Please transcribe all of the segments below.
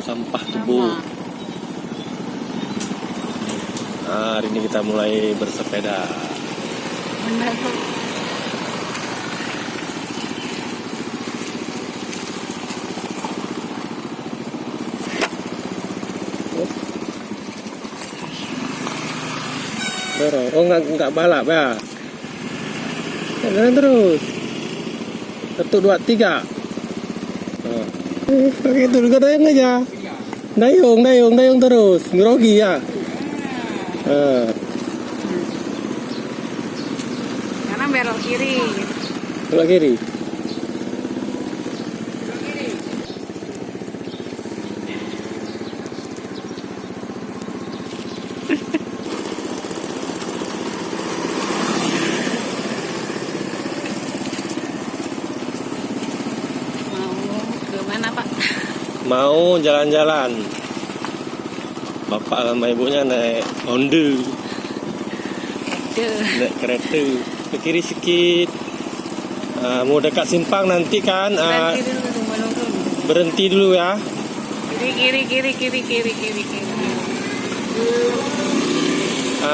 sampah tubuh. Nah, hari ini kita mulai bersepeda. Benar tuh. Dorong. Oh, nggak balap ya? Jalan terus. 1, 2, 3. Oh. Gitu juga dayung aja. Dayung terus. Ngerogi ya. Karena belok kiri. Belok kiri. Mau jalan-jalan. Bapak sama ibunya naik Honda. Naik kereta. Ke kiri sedikit. Mau dekat simpang nanti kan. Berhenti dulu ya. Kiri.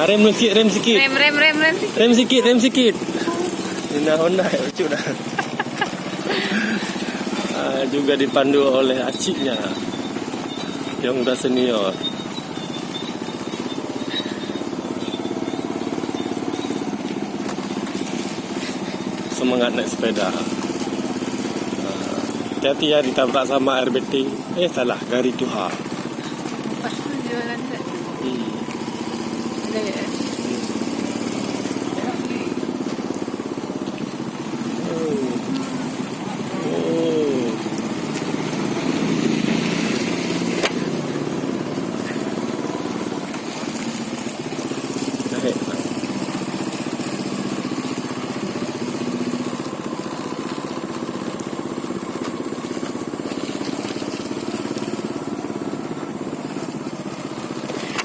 Rem sikit. Rem sikit. Ini Honda ya, lucu dah. Juga dipandu oleh aciknya yang udah senior. Semangat naik sepeda. Hati-hati ya ditabrak sama RBT. Salah, Gari Tuha. Pas jualan tak? Ada ya?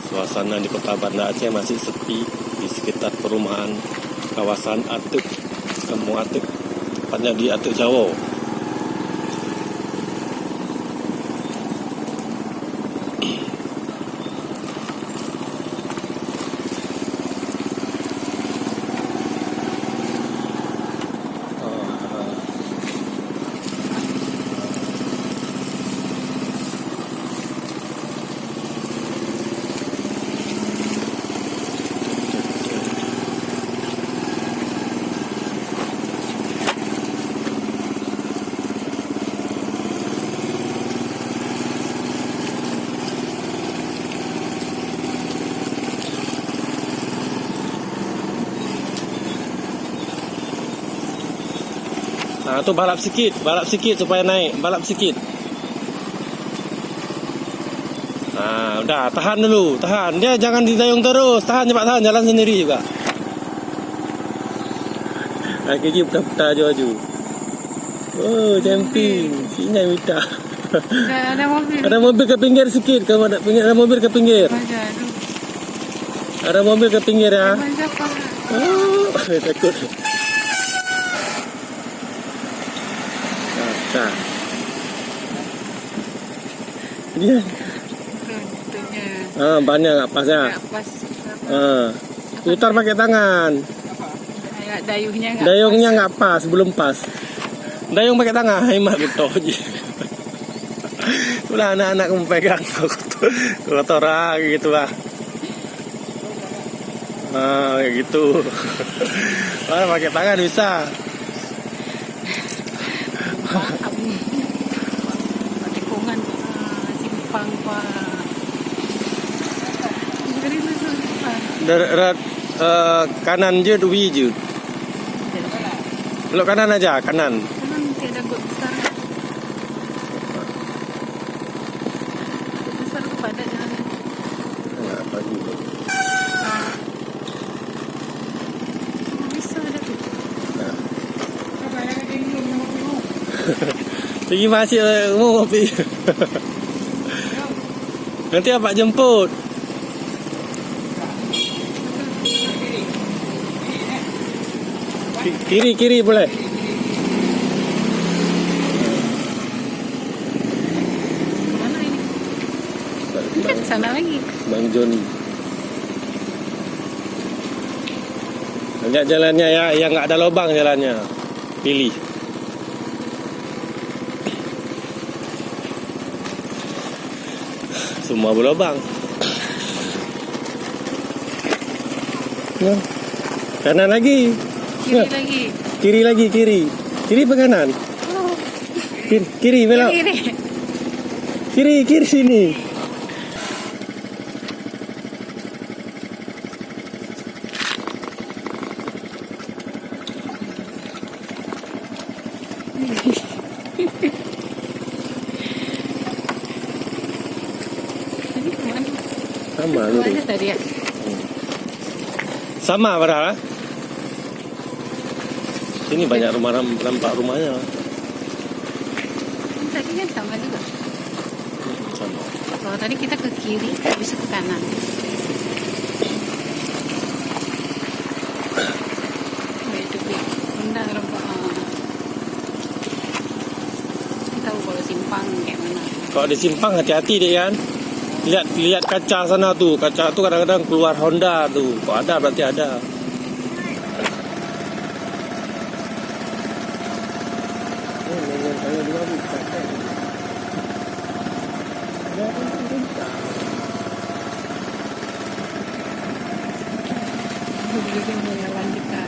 Suasana di kota Banda Aceh masih sepi di sekitar perumahan kawasan Atuk, Kampung Atuk, tepatnya di Atuk Jawa. Nah, tu balap sikit supaya naik, balap sikit. Nah, udah, tahan dulu, tahan. Dia jangan didayung terus, tahan, cepat tahan, jalan sendiri juga. Nah, kiri putar-putar aju. Oh, camping, sini minta. Ada mobil. Ada mobil ke pinggir sikit, kalau ada mobil ke pinggir. Ada mobil ke pinggir ya. Oh, takut. Nah, dia bannya nggak pas ya. Putar pakai tangan. Dayungnya nggak pas, belum pas. Dayung pakai tangan, hemat betul. Udah anak-anak memegang kotoran gitu lah. Kayak gitu. Pakai tangan bisa. Tikungan simpang kanan je duwi je. Belok kanan aja, kanan. Kanan tidak got besar. Besar kepada jalan ini. Enggak pagi. Bisa ada tuh. Pergi masih mau kopi. Nanti apa jemput? Kiri boleh. Kemana ini? Sana lagi. Bang Joni. Lihat jalannya ya, yang nggak ada lubang jalannya. Pilih. Semua berlubang. Ya. Kanan lagi. Kiri Ya. lagi. Kiri lagi, kiri. Kiri apa kanan? Oh, Kiri belok. kiri. Kiri sini. Tadi kemana? Sama Kemana lurus. tadi ya? Sama padahal. Sini banyak rumah nampak rumahnya. Tadi kan sama juga. Sama. Kalau tadi kita ke kiri, bisa ke kanan. Oh, itu dia. Benda rempah. Kita tahu kalau simpang kayak mana. Kalau di simpang hati-hati deh kan. Lihat kaca sana tuh. Kaca tuh kadang-kadang keluar Honda tuh. Kalau ada berarti ada. Jadi dia mau jalan kita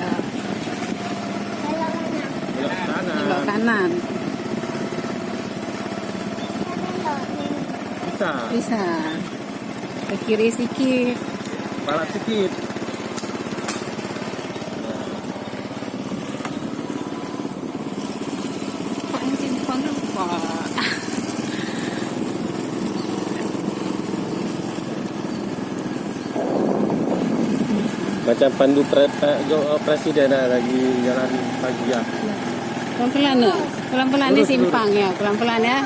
belok kanan. Bisa. Bisa. Ke kiri sedikit. Balap sedikit. Kok yang simpang lupa? Macam pandu presiden lagi jalan pagi ya. Pelan-pelan ya. Pelan-pelan ni simpang ya. Pelan-pelan ya.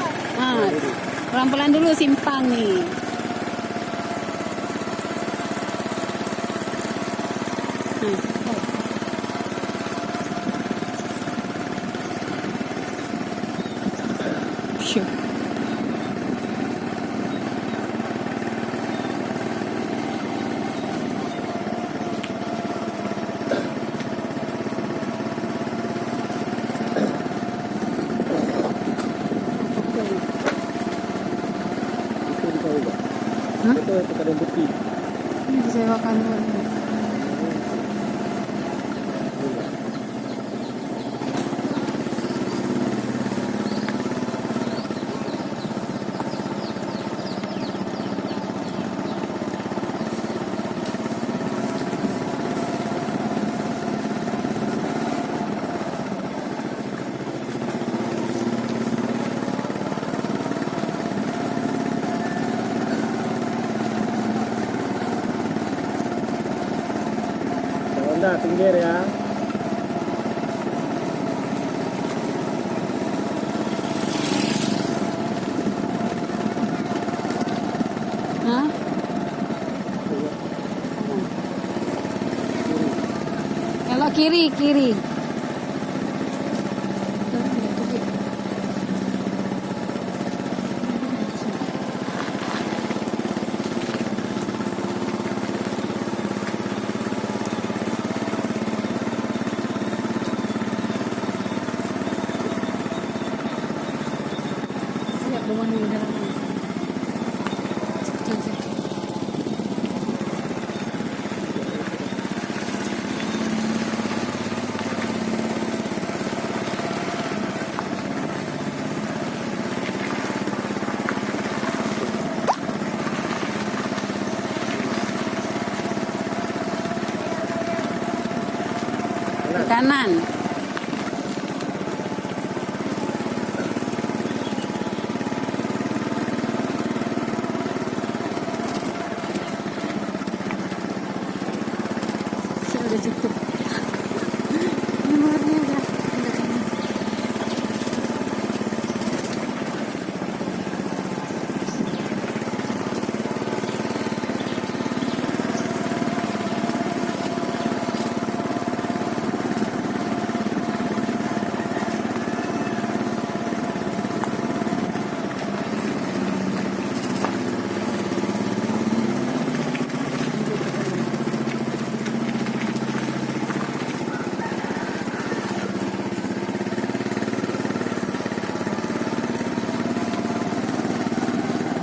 Pelan-pelan dulu simpang nih. Sure. Hah? Itu kadang putih. Ini disewakan dulu. Honda pinggir ya. Hah? Kalau kiri. Siap rumah ni dalam. Ke kanan.